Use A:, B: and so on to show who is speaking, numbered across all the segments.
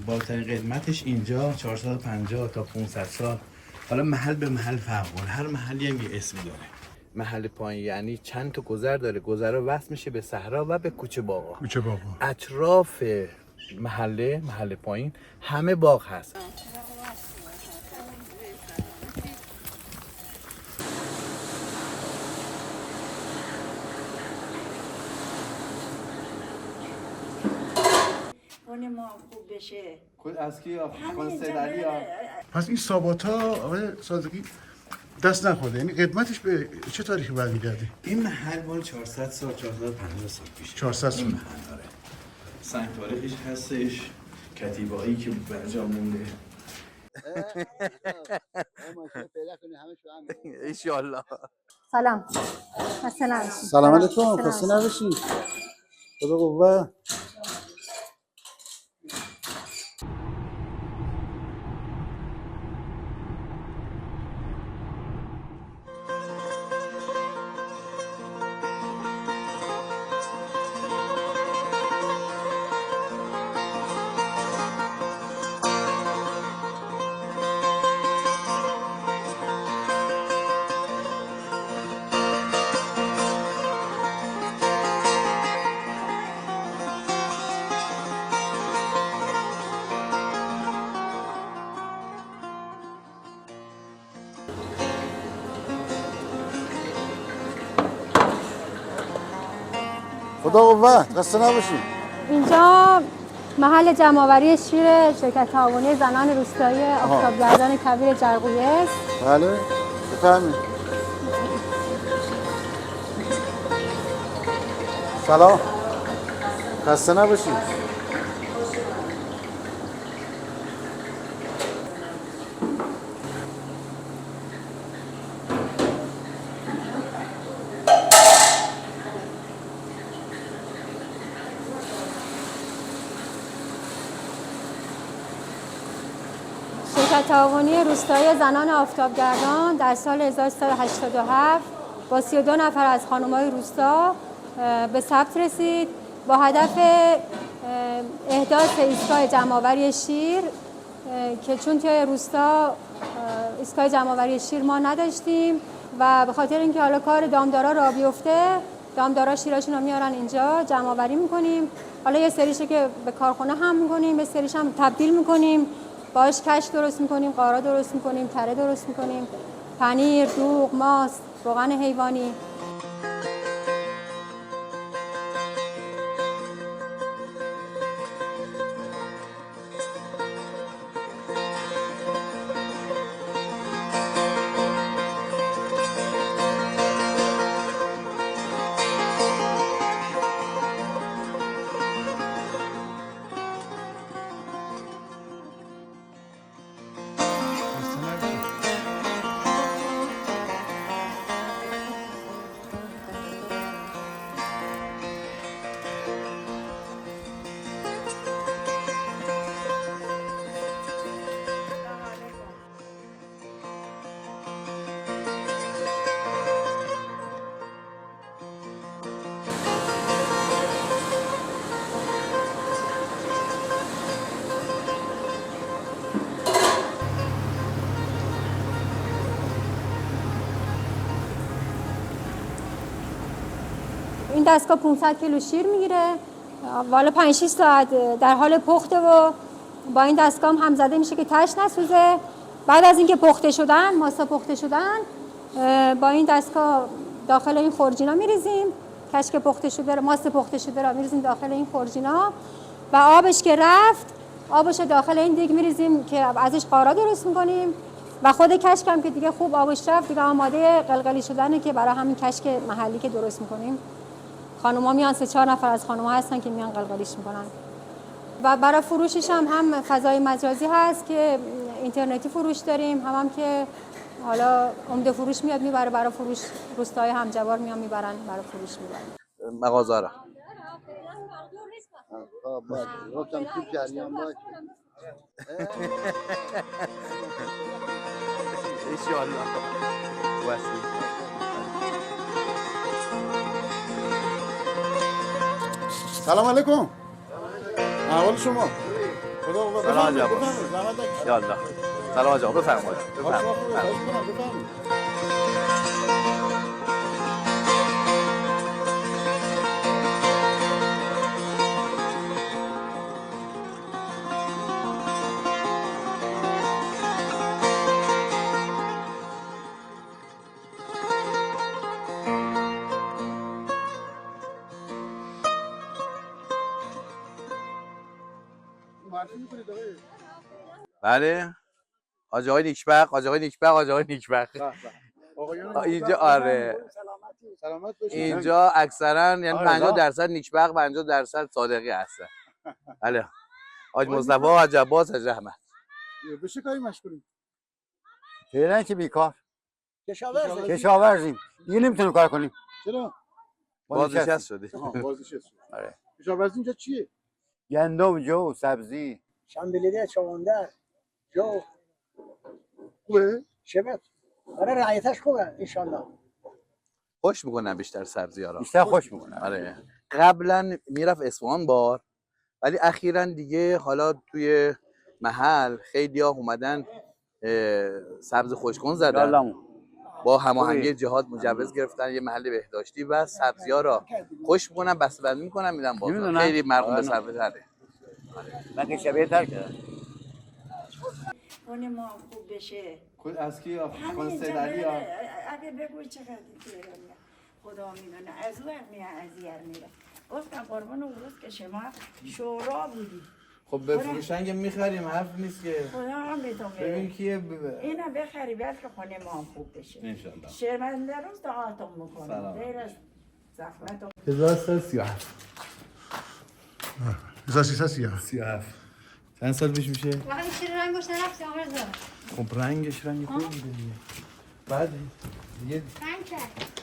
A: بالاترین قدمتش اینجا 450 تا 500 سال. حالا محل به محل فرق کنه، هر محلی هم یه اسمی داره. محل پایین یعنی چند تا گذر داره، گذرها وصل میشه به صحرا و به کوچه باغا.
B: کوچه باغا.
A: اطراف محل پایین همه باغ هست.
C: خونه ما خوب بشه.
A: خود از کی خانه سید علی ها؟
B: پس این ثباتا آقای صادقی دست نخورده، یعنی قدمتش به چه تاریخی برمیگرده؟
A: این محل مال 400 سال 450 سال پیش.
B: 400 سال.
A: این محل داره. سنگ تاریخش هستش، کتیبه‌ای که برجا مونده.
D: انشالله.
E: سلام.
B: سلام علیکم. خسته نباشی. خدا قوت. خدا قوت. خسته نباشی.
E: اینجا محل جمع‌آوری شیر شرکت تعاونی زنان روستایی آفتابگردان کبیر جرقویه است.
B: بله بفرمایید. سلام. خسته نباشی.
E: شرکت تعاونی روستایی زنان آفتابگردان در سال 1387 با 32 نفر از خانم‌های روستا به ثبت رسید با هدف احداث ایستگاه جمع‌آوری شیر که چون توی روستا ایستگاه جمع‌آوری شیر ما نداشتیم و به خاطر اینکه حالا کار دامدارا راه بیفته، دامدارا شیراشون رو میارن اینجا جمع‌آوری می‌کنیم. حالا یه سریشه که به کارخونه هم می‌کنیم، یه سریش هم تبدیل می‌کنیم، باهاش کش درست می‌کنیم، قارا درست می‌کنیم، تره درست می‌کنیم، پنیر، دوغ، ماست، روغن حیوانی. این دستگاه 500 کیلو شیر میگیره، والا 5 6 ساعت در حال پخته و با این دستگاه هم زده میشه که تش نسوزه. بعد از اینکه پخته شدن، ماسا پخته شدن، با این دستگاه داخل این خورجینا میریزیم. کشک پخته شده رو، ماست پخته شده رو میریزیم داخل این خورجینا و آبش که رفت، آبش داخل این دیگ میریزیم که ازش قارا درست میکنیم و خود کشک هم که دیگه خوب آبش رفت دیگه آماده قلقلی شدنه که برای همین کشک محلی که درست میکنیم. خانوما میان 3-4 نفر از خانوما هستن که میان قلقلیش میکنن و برای فروشش هم فضای مجازی هست که اینترنتی فروش داریم، هم که حالا عمده فروش میاد میبره برای فروش، روستای همجوار میان میبرن برای فروش میبرن
D: مغازه را انشالله.
B: سلام علیکم. احوال شما؟ خدا قوت.
D: سلام
B: بفرمایید،
D: عجب.
B: بفرمایید. زحمت نکشید.
D: یا الله. سلام آقا بفرمایید.
B: خواهش می‌کنم، بفرمایید. معرفی می‌کنید آقای؟
D: بله. حاج آقای نیکبخت، حاج آقای نیکبخت، حاج آقای نیکبخت.
B: به به. آقایان
D: اینجا آره.
B: سلامت باشید.
D: اینجا اکثرا یعنی
B: آره،
D: 50% نیکبخت 50% صادقی هستن. بله. حاج مصطفی، حاج عباس، حاج احمد.
B: به چه کاری مشغولید؟
F: فعلا که بیکار
B: کشاورزی.
F: کشاورزیم دیگه نمیتونیم کار کنیم.
B: چرا؟
D: بازنشست شدی.
B: آها، بازنشست.
F: آره.
B: کشاورزی اینجا چیه؟
F: گندم جو سبزی
G: شنبلیده چوندر جو
B: خوبه؟
G: شبت آره رعیتش خوبه انشالله.
D: خوش میکنن بیشتر سبزی‌ها را.
F: بیشتر خوش میکنه.
D: آره. قبلا میرفت اصفهان بار، ولی اخیرا دیگه حالا توی محل خیلی‌ها اومدن سبز خوشگون زدن.
F: یالله
D: با هماهنگی جهاد مجوز گرفتن یه محل بهداشتی و سبزی‌ها را خوش میکنن، بسته‌بندی میکنن، میدن بازار.
F: نمی‌دونم.
D: خیلی مرغوم به
F: آره.
D: صرفه تره.
F: من که شبیه تر کردم.
C: خونه ما هم خوب بشه.
A: کل از کی
C: همین اگه بگوی چقدر دیگه خدا میدونه از وقت میره از یر میره. گفتم قربان اون که شما شورا بودی.
A: خب به فروشنگ میخریم، حرف نیست که.
C: خدا هم میتونه.
A: ببین کیه
C: اینا بخری بلکه خونه ما هم خوب بشه.
A: انشالله.
C: شرمنده روز دعاتون میکنم.
A: سلام.
C: غیر از زحمت و
A: 1337.
B: 1337.
A: چند سال پیش میشه؟
E: وقتی چرا رنگش نرفتی آقا رضا؟
A: خب رنگش رنگ خوبی بوده دیگه. بعد دیگه
E: رنگ کرد.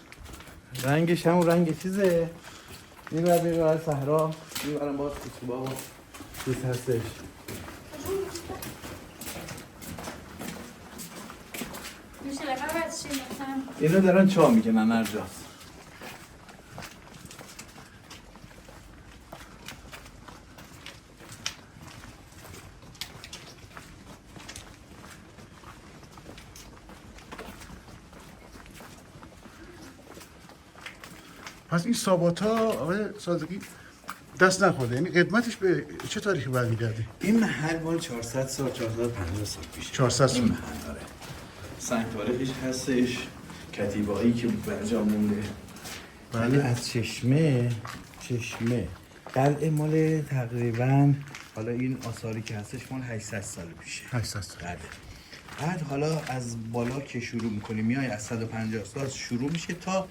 A: رنگش همون رنگ چیزه. این بر میره برای صحرا، این برم باز کسوبا و چیز هستش.
E: میشه لقب از چی مثلا؟
A: اینو دارن چا میکنن هر جاست.
B: پس این ساباتا آقای صادقی دست نخورده، یعنی قدمتش به چه تاریخی برمیگرده؟
A: این محل مال 400 سال 450 سال پیشه.
B: 400 سال.
A: این محل داره. سنگ تاریخش هستش، کتیبه‌ای که برجا مونده. ولی از چشمه قلعه مال تقریبا حالا این آثاری که هستش مال 800 سال پیشه.
B: 800 سال.
A: بله. بعد حالا از بالا که شروع میکنی میای از 150 سال شروع میشه تا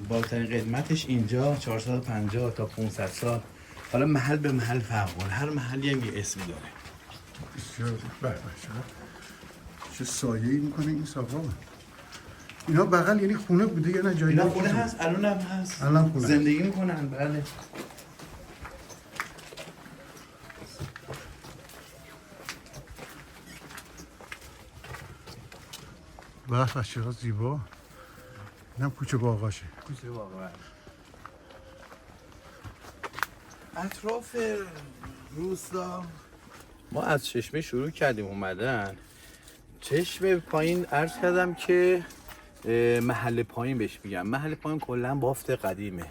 A: بالاترین قدمتش اینجا 450 تا 500 سال. حالا محل به محل فرق کنه، هر محلی هم یه اسمی داره.
B: بسیار بله چه سایه‌ای میکنه این ساقا. اینا بغل یعنی خونه بوده یا نه جایی؟
A: اینا خونه هست، الان هم هست.
B: الان خونه
A: زندگی میکنن. بله.
B: به چقدر زیبا. اینم کوچه باغاشه.
A: کوچه واقعا. اطراف روستا ما از چشمه شروع کردیم اومدن. چشمه پایین عرض کردم که محل پایین بهش میگم. محل پایین کلا بافت قدیمه.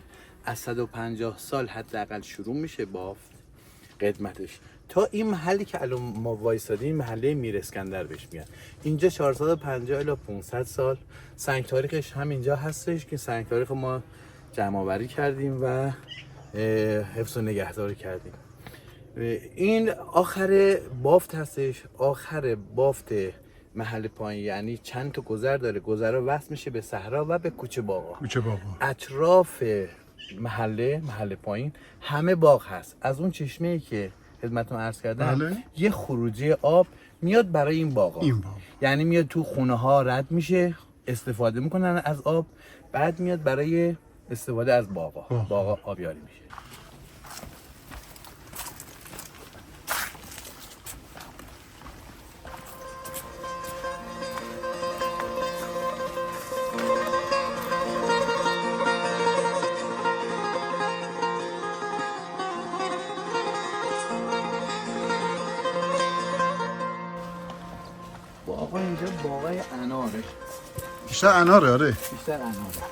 A: از 150 سال حداقل شروع میشه بافت قدمتش تا این محلی که الان ما وایسادیم محله میر اسکندر بهش میگن. اینجا 450 الی 500 سال سنگ تاریخش هم اینجا هستش که سنگ تاریخ ما جمع آوری کردیم و حفظ و نگهداری کردیم. این آخر بافت هستش، آخر بافت محل پایین، یعنی چند تا گذر داره. گذرها وصل میشه به صحرا و به کوچه باغا.
B: کوچه باغا.
A: اطراف محل پایین همه باغ هست. از اون چشمه‌ای که خدمتتون عرض کردم
B: بله.
A: یه خروجی آب میاد برای این باغا.
B: این باغ.
A: یعنی میاد تو خونه ها رد میشه، استفاده میکنن از آب، بعد میاد برای استفاده از باغا آبیاری میشه. آقا اینجا باغای اناره،
B: بیشتر اناره. آره
A: بیشتر اناره.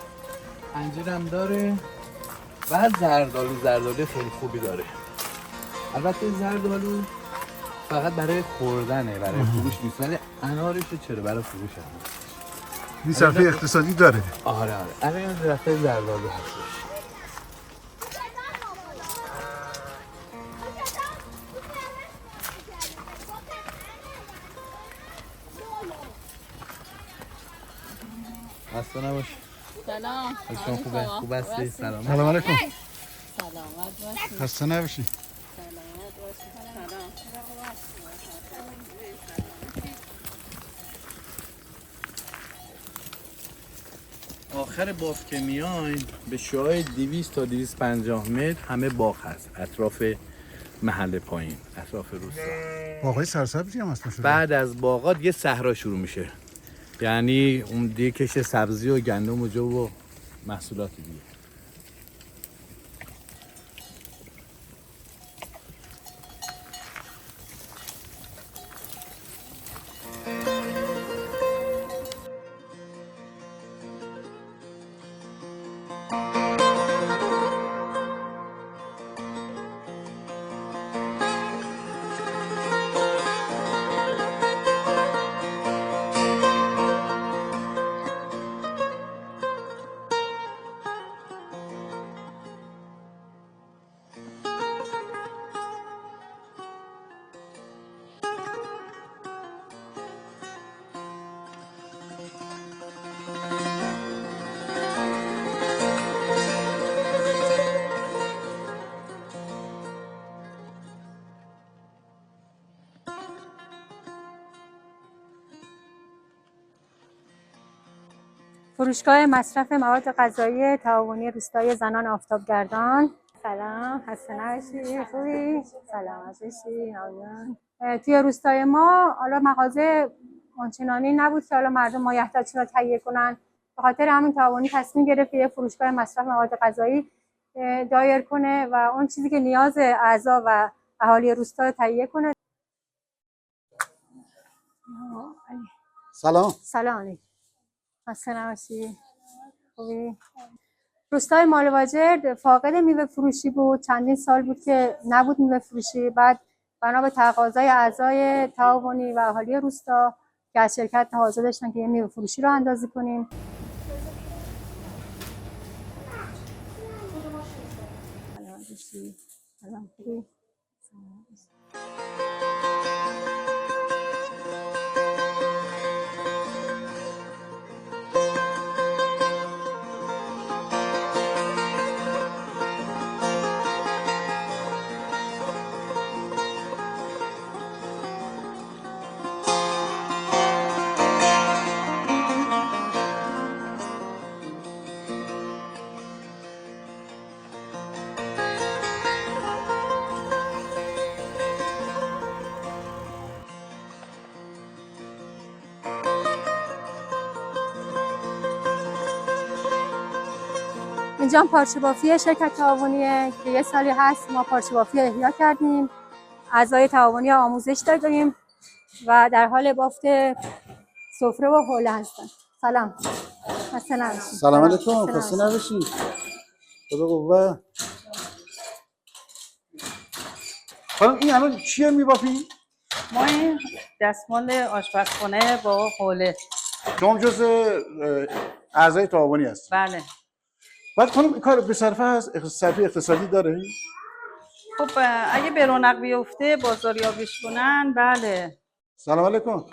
A: انجیرم داره و زردالو خیلی خوبی داره. البته زردالو فقط برای خوردنه، برای فروش نیست، ولی انارش چرا برای فروش هست.
B: این صرفه اقتصادی داره.
A: آره الان درخت زردالو هستش. خسته نباش.
H: سلام.
A: حالتون خوبه؟ خوب هستی؟ سلام.
B: سلام علیکم.
H: سلامت باشی.
B: خسته نباشی.
H: سلامت باشی. سلام.
A: آخر باف که میایم به شعاع 200 تا 250 متر همه باغ هست اطراف محل پایین، اطراف روستا.
B: باغای سرسبزی هم هست.
A: بعد از باغات یه صحرا شروع میشه، یعنی اون دیگه کش سبزی و گندم و جو و محصولات دیگه.
E: فروشگاه مصرف مواد غذایی تعاونی روستای زنان آفتابگردان. سلام، خسته نباشی. خوبی؟ سلامت باشی. ممنون. توی روستای ما حالا مغازه آنچنانی نبود که حالا مردم مایحتاجشون رو تهیه کنن. به خاطر همین تعاونی تصمیم گرفت که یه فروشگاه مصرف مواد غذایی دایر کنه و اون چیزی که نیاز اعضا و اهالی روستا تهیه کنه.
B: سلام.
E: سلام علیکم. خسته نباشی. خوبی؟ روستای مالواجر فاقد میوه فروشی بود، چندین سال بود که نبود میوه فروشی. بعد بنا به تقاضای اعضای تعاونی و اهالی روستا که از شرکت تقاضا داشتن که یه میوه فروشی رو اندازی کنیم. سلام خوبی؟ اینجا هم پارچه بافی شرکت تعاونیه که یه سالی هست ما پارچه بافی احیا کردیم. اعضای تعاونی آموزش دادیم و در حال بافت سفره و حوله هستن. سلام. خسته نباشید.
B: سلام علیکم. خسته نباشی. خدا قوت. خانم این الان چیه میبافی؟
I: ما این دستمال آشپزخونه با حوله.
B: شما جز اعضای تعاونی هست؟
I: بله.
B: بعد خانم این کار به صرفه اقتصادی داره؟
I: خب اگه به رونق بیفته بازاریابیش کنن بله.
B: سلام علیکم.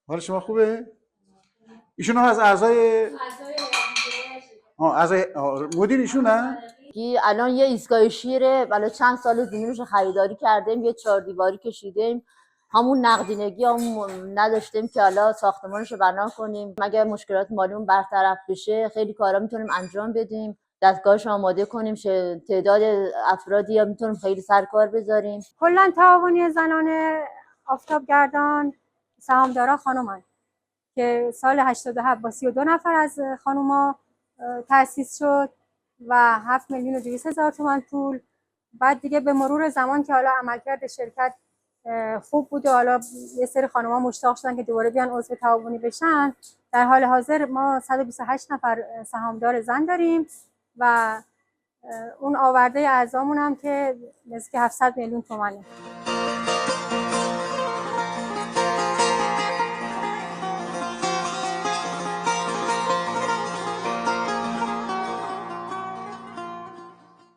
B: حال شما خوبه؟ ایشون هم از اعضای مدیر ایشونن؟
J: الان یه ایستگاه شیره، ولی چند سال زمینش خریداری کردیم، یه 4 دیواری کشیدیم، همون نقدینگی هم نداشتیم که حالا ساختمانش رو بنا کنیم. مگر مشکلات مالیمون برطرف بشه خیلی کارا میتونیم انجام بدیم، دستگاهش آماده کنیم، تعداد افرادی هم میتونیم خیلی سرکار بذاریم.
E: کلا تعاونی زنان آفتابگردان سهامدارا خانومن که سال 87 با 32 نفر از خانوما تأسیس شد و 7,200,000 تومان پول. بعد دیگه به مرور زمان که حالا عملکرد شرکت خوب بود و حالا یه سری خانم‌ها مشتاق شدن که دوباره بیان عضو تعاونی بشن. در حال حاضر ما 128 نفر سهامدار زن داریم و اون آورده اعضامون هم که نزدیک 700 میلیون تومانه.